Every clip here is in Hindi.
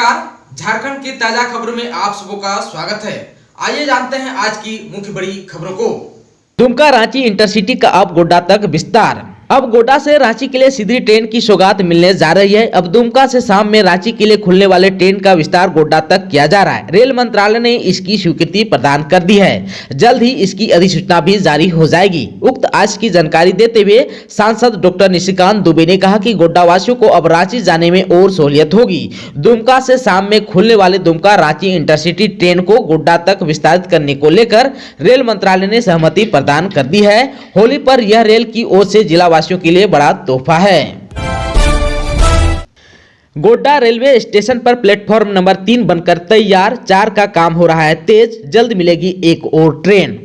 नमस्कार, झारखंड की ताजा खबरों में आप सबों का स्वागत है। आइए जानते हैं आज की मुख्य बड़ी खबरों को। दुमका रांची इंटरसिटी का अब गोड्डा तक विस्तार। अब गोड्डा से रांची के लिए सीधी ट्रेन की सौगात मिलने जा रही है। अब दुमका से शाम में रांची के लिए खुलने वाले ट्रेन का विस्तार गोड्डा तक किया जा रहा है। रेल मंत्रालय ने इसकी स्वीकृति प्रदान कर दी है। जल्द ही इसकी अधिसूचना भी जारी हो जाएगी। उक्त आज की जानकारी देते हुए सांसद डॉक्टर निशिकांत दुबे ने कहा कि गोड्डा वासियों को अब रांची जाने में और सहूलियत होगी। दुमका से शाम में खुलने वाले दुमका रांची इंटरसिटी ट्रेन को गोड्डा तक विस्तारित करने को लेकर रेल मंत्रालय ने सहमति प्रदान कर दी है। होली पर यह रेल की ओर से जिला वासियों के लिए बड़ा तोहफा है। गोड्डा रेलवे स्टेशन पर प्लेटफॉर्म नंबर 3 बनकर तैयार, 4 का काम हो रहा है तेज, जल्द मिलेगी एक और ट्रेन।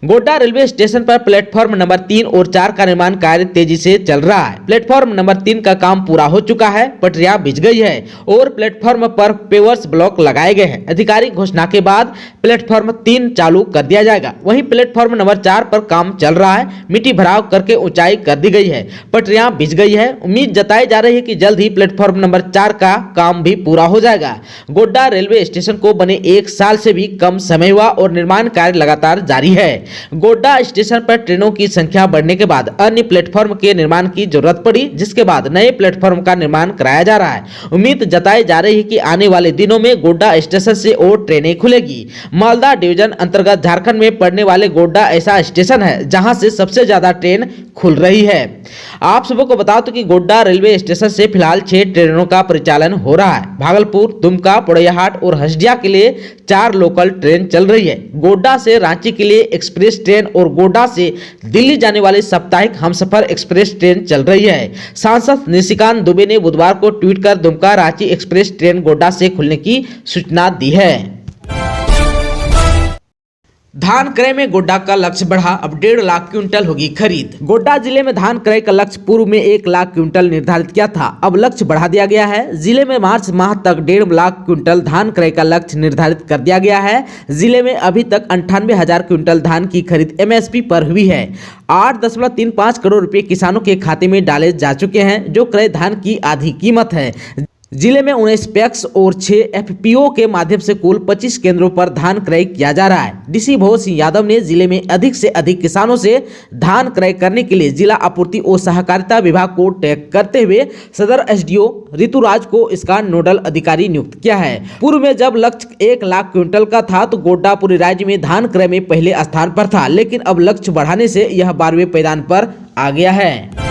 गोड्डा रेलवे स्टेशन पर प्लेटफॉर्म नंबर 3 और 4 का निर्माण कार्य तेजी से चल रहा है। प्लेटफॉर्म नंबर 3 का काम पूरा हो चुका है, पटरियां बिछ गई है और प्लेटफॉर्म पर पेवर्स ब्लॉक लगाए गए हैं। आधिकारिक घोषणा के बाद प्लेटफॉर्म 3 चालू कर दिया जाएगा। वहीं प्लेटफॉर्म नंबर 4 पर काम चल रहा है। मिट्टी भराव करके ऊंचाई कर दी गई है, पटरियां बिछ गई है। उम्मीद जताई जा रही है कि जल्द ही प्लेटफॉर्म नंबर 4 का काम भी पूरा हो जाएगा। गोड्डा रेलवे स्टेशन को बने 1 साल से भी कम समय हुआ और निर्माण कार्य लगातार जारी है। गोड्डा स्टेशन पर ट्रेनों की संख्या बढ़ने के बाद अन्य प्लेटफॉर्म के निर्माण की जरूरत पड़ी, जिसके बाद नए प्लेटफॉर्म का निर्माण कराया जा रहा है। उम्मीद जताई जा रही है कि आने वाले दिनों में गोड्डा स्टेशन से और ट्रेनें खुलेगी। मालदा डिवीजन अंतर्गत झारखंड में पड़ने वाले गोड्डा ऐसा स्टेशन है जहां से सबसे ज्यादा ट्रेन खुल रही है। आप सबको को बता दो कि गोड्डा रेलवे स्टेशन से फिलहाल 6 ट्रेनों का परिचालन हो रहा है। भागलपुर, दुमका, पोड़ैयाहाट और हसदिया के लिए 4 लोकल ट्रेन चल रही है। गोड्डा से रांची के लिए एक्सप्रेस ट्रेन और गोड्डा से दिल्ली जाने वाली साप्ताहिक हमसफर एक्सप्रेस ट्रेन चल रही है। सांसद निशिकांत दुबे ने बुधवार को ट्वीट कर दुमका रांची एक्सप्रेस ट्रेन गोड्डा से खुलने की सूचना दी है। धान क्रय में गोड्डा का लक्ष्य बढ़ा, अब 1.5 लाख क्विंटल होगी खरीद। गोड्डा जिले में धान क्रय का लक्ष्य पूर्व में 1 लाख क्विंटल निर्धारित किया था, अब लक्ष्य बढ़ा दिया गया है। जिले में मार्च माह तक 1.5 लाख क्विंटल धान क्रय का लक्ष्य निर्धारित कर दिया गया है। जिले में अभी तक 98,000 क्विंटल धान की खरीद MSP पर हुई है। 8.35 करोड़ रुपए किसानों के खाते में डाले जा चुके हैं, जो क्रय धान की आधी कीमत है। जिले में 19 पैक्स और 6 FPO के माध्यम से कुल 25 केंद्रों पर धान क्रय किया जा रहा है। DC भोज सिंह यादव ने जिले में अधिक से अधिक किसानों से धान क्रय करने के लिए जिला आपूर्ति और सहकारिता विभाग को टैग करते हुए सदर SDO ऋतुराज को इसका नोडल अधिकारी नियुक्त किया है। पूर्व में जब लक्ष्य 1 लाख क्विंटल का था तो गोड्डा पूरे राज्य में धान क्रय में पहले स्थान पर था, लेकिन अब लक्ष्य बढ़ाने से यह 12वें पायदान पर आ गया है।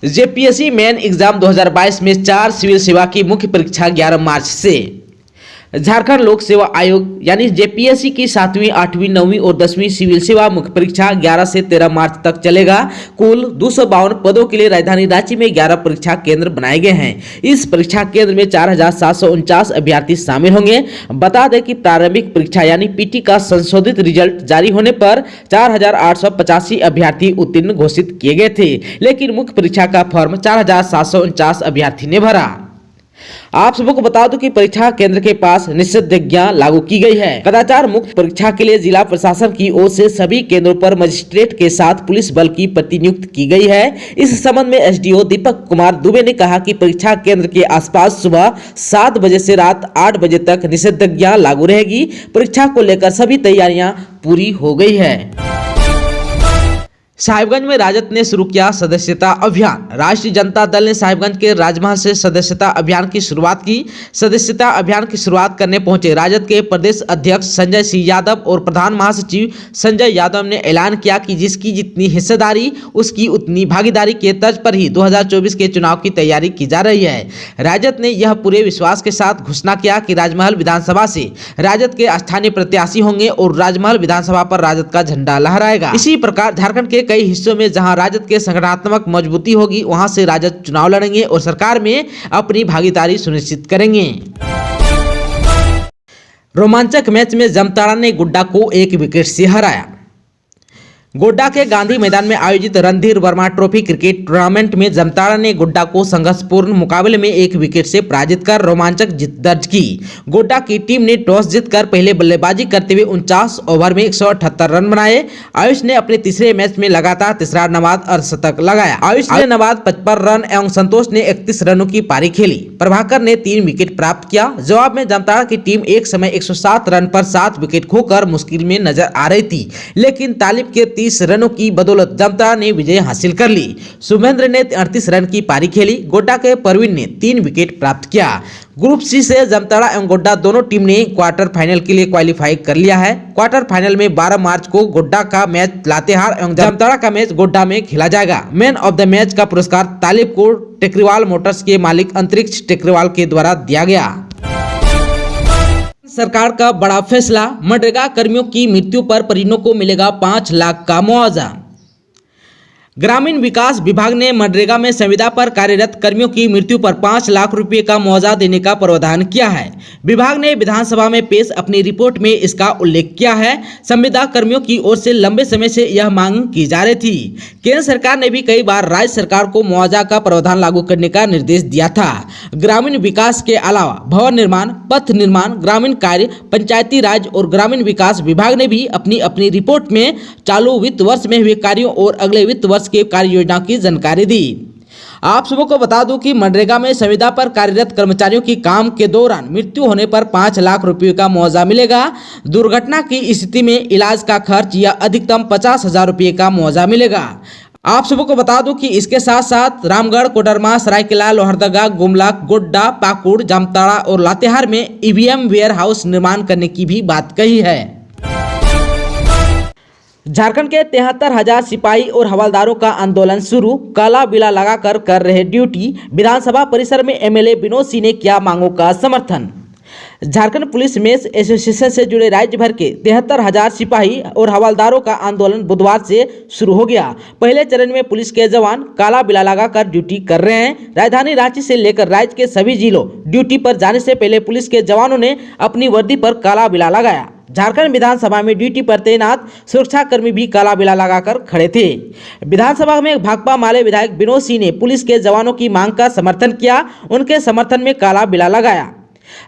JPSC मेन एग्जाम 2022 में 4 सिविल सेवा की मुख्य परीक्षा 11 मार्च से। झारखंड लोक सेवा आयोग यानी JPSC की 7वीं, 8वीं, 9वीं और 10वीं सिविल सेवा मुख्य परीक्षा 11 से 13 मार्च तक चलेगा। कुल 252 पदों के लिए राजधानी रांची में 11 परीक्षा केंद्र बनाए गए हैं। इस परीक्षा केंद्र में 4,749 अभ्यर्थी शामिल होंगे। बता दें कि प्रारंभिक परीक्षा यानी PT का संशोधित रिजल्ट जारी होने पर 4,885 अभ्यर्थी उत्तीर्ण घोषित किए गए थे, लेकिन मुख्य परीक्षा का फॉर्म 4,749 अभ्यर्थी ने भरा। आप सबको बता दो कि परीक्षा केंद्र के पास निषेधाज्ञा लागू की गई है। कदाचार मुक्त परीक्षा के लिए जिला प्रशासन की ओर से सभी केंद्रों पर मजिस्ट्रेट के साथ पुलिस बल की प्रतिनियुक्त की गई है। इस संबंध में SDO दीपक कुमार दुबे ने कहा कि परीक्षा केंद्र के आसपास सुबह 7 बजे से रात 8 बजे तक निषेधाज्ञा लागू रहेगी। परीक्षा को लेकर सभी तैयारियां पूरी हो गई है। साहिबगंज में राजद ने शुरू किया सदस्यता अभियान। राष्ट्रीय जनता दल ने साहिबगंज के राजमहल से सदस्यता अभियान की शुरुआत की। सदस्यता अभियान की शुरुआत करने पहुंचे राजद के प्रदेश अध्यक्ष संजय सिंह यादव और प्रधान महासचिव संजय यादव ने ऐलान किया कि जिसकी जितनी हिस्सेदारी उसकी उतनी भागीदारी के तर्ज पर ही 2024 के चुनाव की तैयारी की जा रही है। राजद ने यह पूरे विश्वास के साथ घोषणा किया कि राजमहल विधानसभा से राजद के स्थानीय प्रत्याशी होंगे और राजमहल विधानसभा पर राजद का झंडा लहराएगा। इसी प्रकार झारखंड के कई हिस्सों में जहां राजद के संगठनात्मक मजबूती होगी वहां से राजद चुनाव लड़ेंगे और सरकार में अपनी भागीदारी सुनिश्चित करेंगे। रोमांचक मैच में जामताड़ा ने गोड्डा को 1 विकेट से हराया। गोड्डा के गांधी मैदान में आयोजित Randhir Verma trophy cricket tournament में जामताड़ा ने गोड्डा को संघर्षपूर्ण मुकाबले में 1 विकेट से पराजित कर रोमांचक जीत दर्ज की। गोड्डा की टीम ने टॉस जीतकर पहले बल्लेबाजी करते हुए 49 ओवर में 178 रन बनाए। आयुष ने अपने तीसरे मैच में लगातार तीसरा नवाद अर्धशतक लगाया। आयुष ने नवाद 55 रन एवं संतोष ने 31 रनों की पारी खेली। प्रभाकर ने 3 विकेट प्राप्त किया। जवाब में जामताड़ा की टीम एक समय 107 रन पर 7 विकेट खोकर मुश्किल में नजर आ रही थी, लेकिन तालिब के 30 रनों की बदौलत जामताड़ा ने विजय हासिल कर ली। शुभेंद्र ने 38 रन की पारी खेली। गोड्डा के परवीन ने 3 विकेट प्राप्त किया। ग्रुप सी से जामताड़ा एवं गोड्डा दोनों टीम ने क्वार्टर फाइनल के लिए क्वालिफाई कर लिया है। क्वार्टर फाइनल में 12 मार्च को गोड्डा का मैच लातेहार एवं जामताड़ा का मैच गोड्डा में खेला जाएगा। मैन ऑफ द मैच का पुरस्कार तालिब को टेकरीवाल मोटर्स के मालिक अंतरिक्ष टेकरीवाल के द्वारा दिया गया। सरकार का बड़ा फैसला, मनरेगा कर्मियों की मृत्यु पर परिजनों को मिलेगा 5 लाख का मुआवजा। ग्रामीण विकास विभाग ने मनरेगा में संविदा पर कार्यरत कर्मियों की मृत्यु पर 5 लाख रुपए का मुआवजा देने का प्रावधान किया है। विभाग ने विधानसभा में पेश अपनी रिपोर्ट में इसका उल्लेख किया है। संविदा कर्मियों की ओर से लंबे समय से यह मांग की जा रही थी। केंद्र सरकार ने भी कई बार राज्य सरकार को मुआवजा का प्रावधान लागू करने का निर्देश दिया था। ग्रामीण विकास के अलावा भवन निर्माण, पथ निर्माण, ग्रामीण कार्य, पंचायती राज और ग्रामीण विकास विभाग ने भी अपनी अपनी रिपोर्ट में चालू वित्त वर्ष में हुए कार्यों और अगले वित्त वर्ष के कार्य योजना की जानकारी दी। आप सबों को बता दूं कि मनरेगा में संविदा पर कार्यरत कर्मचारियों की काम के दौरान मृत्यु होने पर 5 लाख रुपए का मुआवजा मिलेगा। दुर्घटना की स्थिति में इलाज का खर्च या अधिकतम 50,000 रुपए का मुआवजा मिलेगा। आप सबों को बता दूं कि इसके साथ साथ रामगढ़, कोडरमा, सरायकेला, लोहरदगा, गुमला, गोड्डा, पाकुड़, जामताड़ा और लातेहार में ईवीएम वेयर हाउस निर्माण करने की भी बात कही है। झारखंड के 73,000 सिपाही और हवलदारों का आंदोलन शुरू, काला बिला लगाकर कर रहे ड्यूटी। विधानसभा परिसर में एमएलए विनोद सिंह ने किया मांगों का समर्थन। झारखंड पुलिस मेस एसोसिएशन से जुड़े राज्य भर के 73,000 सिपाही और हवलदारों का आंदोलन बुधवार से शुरू हो गया। पहले चरण में पुलिस के जवान काला बिला लगाकर ड्यूटी कर रहे हैं। राजधानी रांची से लेकर राज्य के सभी जिलों ड्यूटी पर जाने से पहले पुलिस के जवानों ने अपनी वर्दी पर काला बिला लगाया। झारखंड विधानसभा में ड्यूटी पर तैनात सुरक्षाकर्मी भी काला बिला लगाकर खड़े थे। विधानसभा में भाकपा माले विधायक विनोद सिंह ने पुलिस के जवानों की मांग का समर्थन किया। उनके समर्थन में काला बिला लगाया।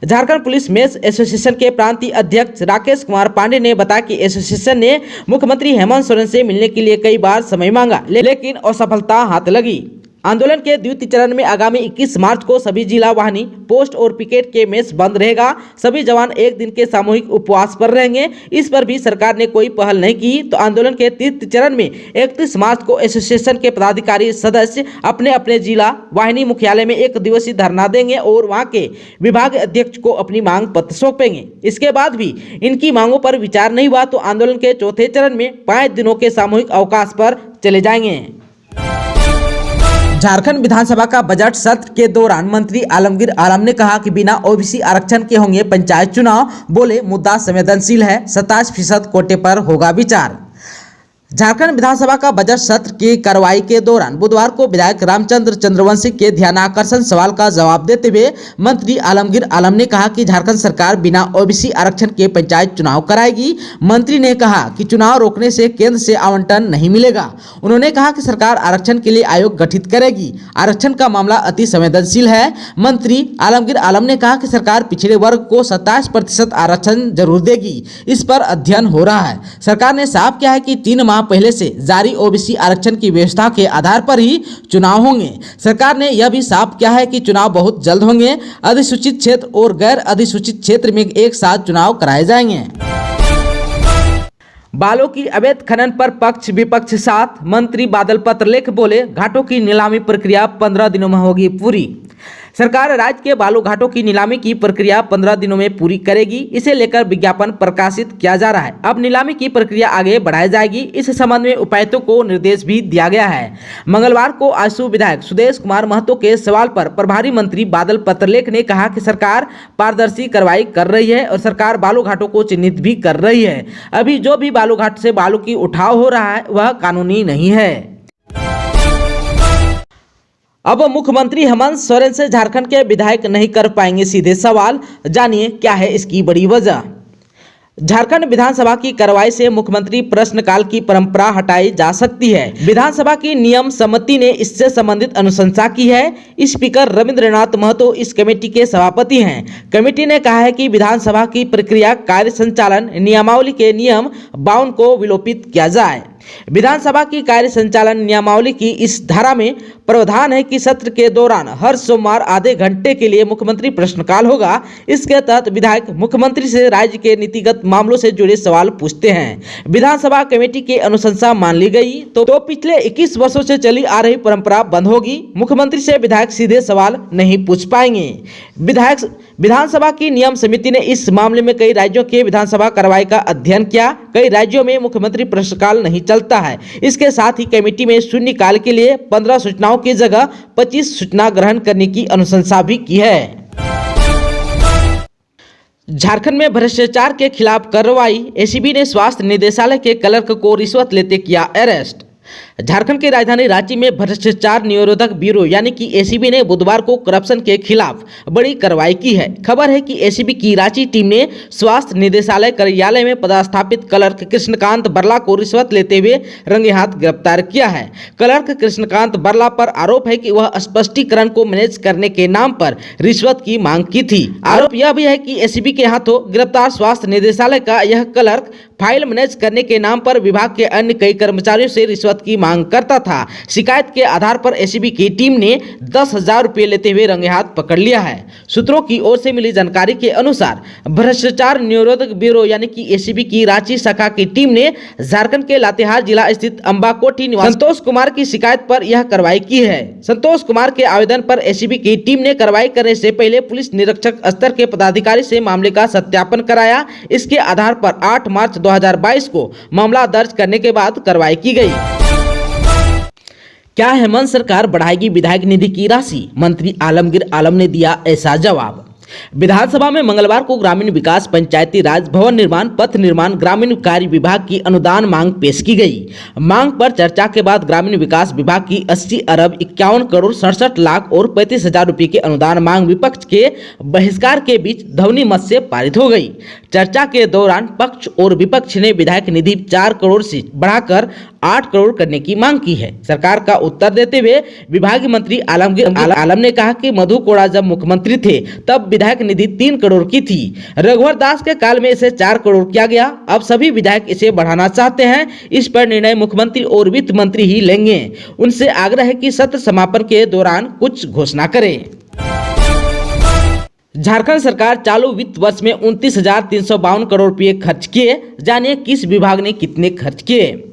झारखंड पुलिस मेस एसोसिएशन के प्रांतीय अध्यक्ष राकेश कुमार पांडे ने बताया कि एसोसिएशन ने मुख्यमंत्री हेमंत सोरेन से मिलने के लिए कई बार समय मांगा, लेकिन असफलता हाथ लगी। आंदोलन के द्वितीय चरण में आगामी 21 मार्च को सभी जिला वाहिनी, पोस्ट और पिकेट के मेस बंद रहेगा। सभी जवान एक दिन के सामूहिक उपवास पर रहेंगे। इस पर भी सरकार ने कोई पहल नहीं की। तो आंदोलन के तृतीय चरण में 31 मार्च को एसोसिएशन के पदाधिकारी सदस्य अपने अपने जिला वाहिनी मुख्यालय में 1 दिवसीय धरना देंगे और वहां के विभाग अध्यक्ष को अपनी मांग पत्र सौंपेंगे। इसके बाद भी इनकी मांगों पर विचार नहीं हुआ तो आंदोलन के चौथे चरण में 5 दिनों के सामूहिक अवकाश पर चले जाएंगे। झारखंड विधानसभा का बजट सत्र के दौरान मंत्री आलमगीर आलम ने कहा कि बिना ओबीसी आरक्षण के होंगे पंचायत चुनाव। बोले मुद्दा संवेदनशील है, 27% कोटे पर होगा विचार। झारखंड विधानसभा का बजट सत्र की कार्रवाई के दौरान बुधवार को विधायक रामचंद्र चंद्रवंशी के ध्यानाकर्षण सवाल का जवाब देते हुए मंत्री आलमगीर आलम ने कहा कि झारखंड सरकार बिना ओबीसी आरक्षण के पंचायत चुनाव कराएगी। मंत्री ने कहा कि चुनाव रोकने से केंद्र से आवंटन नहीं मिलेगा। उन्होंने कहा कि सरकार आरक्षण के लिए आयोग गठित करेगी। आरक्षण का मामला अति संवेदनशील है। मंत्री आलमगीर आलम ने कहा कि सरकार पिछड़े वर्ग को 27% आरक्षण जरूर देगी। इस पर अध्ययन हो रहा है। सरकार ने साफ किया है कि 3 माह पहले से जारी ओबीसी आरक्षण की व्यवस्था के आधार पर ही चुनाव होंगे। सरकार ने यह भी साफ किया है कि चुनाव बहुत जल्द होंगे। अधिसूचित क्षेत्र और गैर अधिसूचित क्षेत्र में एक साथ चुनाव कराए जाएंगे। बालों की अवैध खनन पर पक्ष विपक्ष साथ, मंत्री बादल पत्रलेख बोले घाटों की नीलामी प्रक्रिया 15 दिनों में होगी पूरी। सरकार राज्य के बालू घाटों की नीलामी की प्रक्रिया 15 दिनों में पूरी करेगी। इसे लेकर विज्ञापन प्रकाशित किया जा रहा है। अब नीलामी की प्रक्रिया आगे बढ़ाई जाएगी। इस संबंध में उपायुक्तों को निर्देश भी दिया गया है। मंगलवार को आजसू विधायक सुदेश कुमार महतो के सवाल पर प्रभारी मंत्री बादल पत्रलेख ने कहा कि सरकार पारदर्शी कार्रवाई कर रही है और सरकार बालू घाटों को चिन्हित भी कर रही है। अभी जो भी बालू घाट से बालू की उठाव हो रहा है वह कानूनी नहीं है। अब मुख्यमंत्री हेमंत सोरेन से झारखंड के विधायक नहीं कर पाएंगे सीधे सवाल, जानिए क्या है इसकी बड़ी वजह। झारखंड विधानसभा की कार्रवाई से मुख्यमंत्री प्रश्नकाल की परंपरा हटाई जा सकती है। विधानसभा की नियम समिति ने इससे संबंधित अनुशंसा की है। स्पीकर रविंद्रनाथ महतो इस कमेटी के सभापति हैं। कमेटी ने कहा है कि विधानसभा की प्रक्रिया कार्य संचालन नियमावली के नियम 52 को विलोपित किया जाए। विधानसभा की कार्य संचालन नियमावली की इस धारा में प्रावधान है कि सत्र के दौरान हर सोमवार आधे घंटे के लिए मुख्यमंत्री प्रश्नकाल होगा। इसके तहत विधायक मुख्यमंत्री से राज्य के नीतिगत मामलों से जुड़े सवाल पूछते हैं। विधानसभा कमेटी की अनुशंसा मान ली गई तो पिछले 21 वर्षों से चली आ रही परंपरा बंद होगी। मुख्यमंत्री से विधायक सीधे सवाल नहीं पूछ पाएंगे। विधानसभा की नियम समिति ने इस मामले में कई राज्यों के विधानसभा कार्रवाई का अध्ययन किया। कई राज्यों में मुख्यमंत्री प्रश्नकाल नहीं चलता है। इसके साथ ही कमेटी में शून्यकाल के लिए 15 सूचनाओं की जगह 25 सूचना ग्रहण करने की अनुशंसा भी की है। झारखंड में भ्रष्टाचार के खिलाफ कार्रवाई। एसीबी ने स्वास्थ्य निदेशालय के क्लर्क को रिश्वत लेते किया अरेस्ट। झारखंड की राजधानी रांची में भ्रष्टाचार निरोधक ब्यूरो यानी कि एसीबी ने बुधवार को करप्शन के खिलाफ बड़ी कार्रवाई की है। खबर है कि एसीबी की रांची टीम ने स्वास्थ्य निदेशालय कार्यालय में पदस्थापित क्लर्क कृष्णकांत बरला को रिश्वत लेते हुए रंगे हाथ गिरफ्तार किया है। क्लर्क कृष्णकांत बरला पर आरोप है कि वह स्पष्टीकरण को मैनेज करने के नाम पर रिश्वत की मांग की थी। आरोप यह भी है कि एसीबी के हाथों गिरफ्तार स्वास्थ्य निदेशालय का यह क्लर्क फाइल मैनेज करने के नाम पर विभाग के अन्य कई कर्मचारियों से रिश्वत की मांग करता था। शिकायत के आधार पर एसीबी की टीम ने 10,000 रुपये लेते हुए रंगे हाथ पकड़ लिया है। सूत्रों की ओर से मिली जानकारी के अनुसार भ्रष्टाचार निरोधक ब्यूरो यानी कि एसीबी की रांची शाखा की टीम ने झारखंड के लातेहार जिला स्थित अम्बाकोटी निवासी संतोष कुमार की शिकायत पर यह कार्रवाई की है। संतोष कुमार के आवेदन पर एसीबी की टीम ने कार्रवाई करने से पहले पुलिस निरीक्षक स्तर के पदाधिकारी से मामले का सत्यापन कराया। इसके आधार पर 8 मार्च 2022 को मामला दर्ज करने के बाद कार्रवाई की गई। क्या हेमंत सरकार बढ़ाएगी विधायक निधि की राशि? मंत्री आलमगीर आलम ने दिया ऐसा जवाब। विधानसभा में मंगलवार को ग्रामीण विकास, पंचायती राज, भवन निर्माण, पथ निर्माण, ग्रामीण कार्य विभाग की अनुदान मांग पेश की गई। मांग पर चर्चा के बाद ग्रामीण विकास विभाग की 80 अरब 51 करोड़ 67 लाख और 35,000 रुपये की अनुदान मांग विपक्ष के बहिष्कार के बीच ध्वनि मत से पारित हो गई। चर्चा के दौरान पक्ष और विपक्ष ने विधायक निधि 4 करोड़ से बढ़ाकर 8 करोड़ करने की मांग की है। सरकार का उत्तर देते हुए विभागीय मंत्री आलमगीर आलम ने कहा कि मधु कोड़ा जब मुख्यमंत्री थे तब विधायक निधि 3 करोड़ की थी। रघुवर दास के काल में इसे 4 करोड़ किया गया। अब सभी विधायक इसे बढ़ाना चाहते हैं। इस पर निर्णय मुख्यमंत्री और वित्त मंत्री ही लेंगे। उनसे आग्रह है कि सत्र समापन के दौरान कुछ घोषणा करें। झारखंड सरकार चालू वित्त वर्ष में 29,352 करोड़ रुपए खर्च किए। जानिए किस विभाग ने कितने खर्च किए।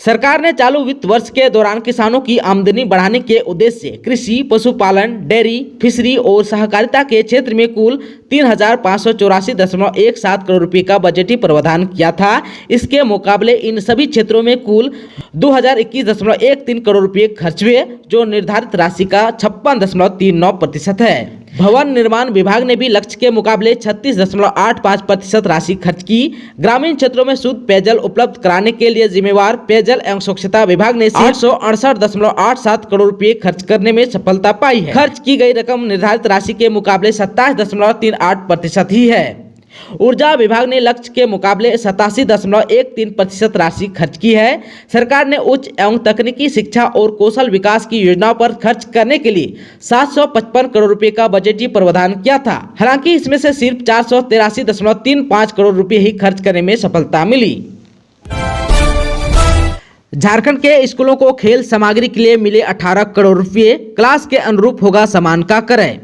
सरकार ने चालू वित्त वर्ष के दौरान किसानों की आमदनी बढ़ाने के उद्देश्य से कृषि, पशुपालन, डेयरी, फिशरी और सहकारिता के क्षेत्र में कुल 3,584.17 करोड़ रुपए का बजटीय प्रावधान किया था। इसके मुकाबले इन सभी क्षेत्रों में कुल 2,021.13 करोड़ रुपए खर्च हुए, जो निर्धारित राशि का 56.39% है। भवन निर्माण विभाग ने भी लक्ष्य के मुकाबले 36.85% राशि खर्च की। ग्रामीण क्षेत्रों में शुद्ध पेयजल उपलब्ध कराने के लिए जिम्मेवार पेयजल एवं स्वच्छता विभाग ने 868.87 करोड़ रुपए खर्च करने में सफलता पाई है। खर्च की गई रकम निर्धारित राशि के मुकाबले 27.38% ही है। ऊर्जा विभाग ने लक्ष्य के मुकाबले 87.13% राशि खर्च की है। सरकार ने उच्च एवं तकनीकी शिक्षा और कौशल विकास की योजनाओं पर खर्च करने के लिए 755 करोड़ रुपए का बजटीय प्रावधान किया था। हालांकि इसमें से सिर्फ 483.35 करोड़ रुपए ही खर्च करने में सफलता मिली। झारखंड के स्कूलों को खेल सामग्री के लिए मिले 18 करोड़ रुपए। क्लास के अनुरूप होगा सामान का क्रय।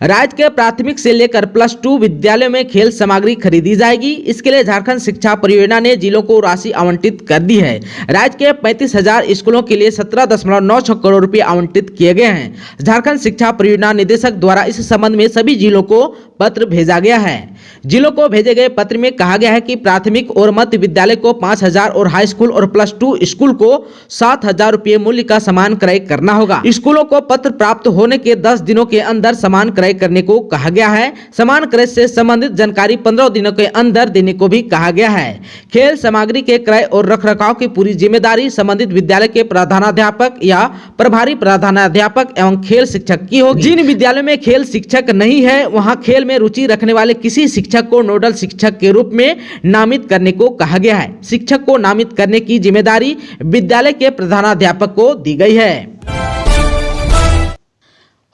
राज्य के प्राथमिक से लेकर +2 विद्यालयों में खेल सामग्री खरीदी जाएगी। इसके लिए झारखंड शिक्षा परियोजना ने जिलों को राशि आवंटित कर दी है। राज्य के 35,000 स्कूलों के लिए 17.96 करोड़ रुपए आवंटित किए गए हैं। झारखंड शिक्षा परियोजना निदेशक द्वारा इस संबंध में सभी जिलों को पत्र भेजा गया है। जिलों को भेजे गए पत्र में कहा गया है कि प्राथमिक और मध्य विद्यालय को 5,000 और हाई स्कूल और +2 स्कूल को 7,000 रुपये मूल्य का सामान क्रय करना होगा। स्कूलों को पत्र प्राप्त होने के 10 दिनों के अंदर सामान क्रय क्रय करने को कहा गया है। सामान क्रय से संबंधित जानकारी 15 दिनों के अंदर देने को भी कहा गया है। खेल सामग्री के क्रय और रखरखाव की पूरी जिम्मेदारी संबंधित विद्यालय के प्रधानाध्यापक या प्रभारी प्रधानाध्यापक एवं खेल शिक्षक की होगी। जिन विद्यालयों में खेल शिक्षक नहीं है वहां खेल में रुचि रखने वाले किसी शिक्षक को नोडल शिक्षक के रूप में नामित करने को कहा गया है। शिक्षक को नामित करने की जिम्मेदारी विद्यालय के प्रधानाध्यापक को दी गई है।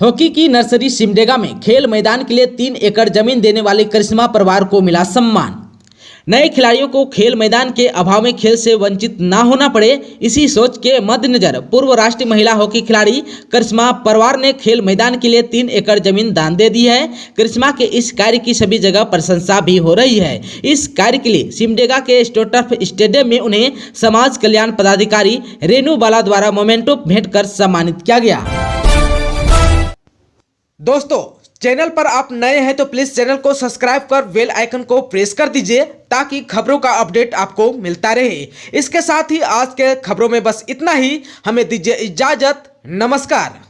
हॉकी की नर्सरी सिमडेगा में खेल मैदान के लिए 3 एकड़ जमीन देने वाले करिश्मा परिवार को मिला सम्मान। नए खिलाड़ियों को खेल मैदान के अभाव में खेल से वंचित ना होना पड़े, इसी सोच के मद्देनजर पूर्व राष्ट्रीय महिला हॉकी खिलाड़ी करिश्मा परिवार ने खेल मैदान के लिए 3 एकड़ जमीन दान दे दी है। करिश्मा के इस कार्य की सभी जगह प्रशंसा भी हो रही है। इस कार्य के लिए सिमडेगा के स्टोटर्फ स्टेडियम में उन्हें समाज कल्याण पदाधिकारी रेणु बाला द्वारा मोमेंटो भेंट कर सम्मानित किया गया। दोस्तों, चैनल पर आप नए हैं तो प्लीज चैनल को सब्सक्राइब कर बेल आइकन को प्रेस कर दीजिए ताकि खबरों का अपडेट आपको मिलता रहे। इसके साथ ही आज के खबरों में बस इतना ही। हमें दीजिए इजाजत। नमस्कार।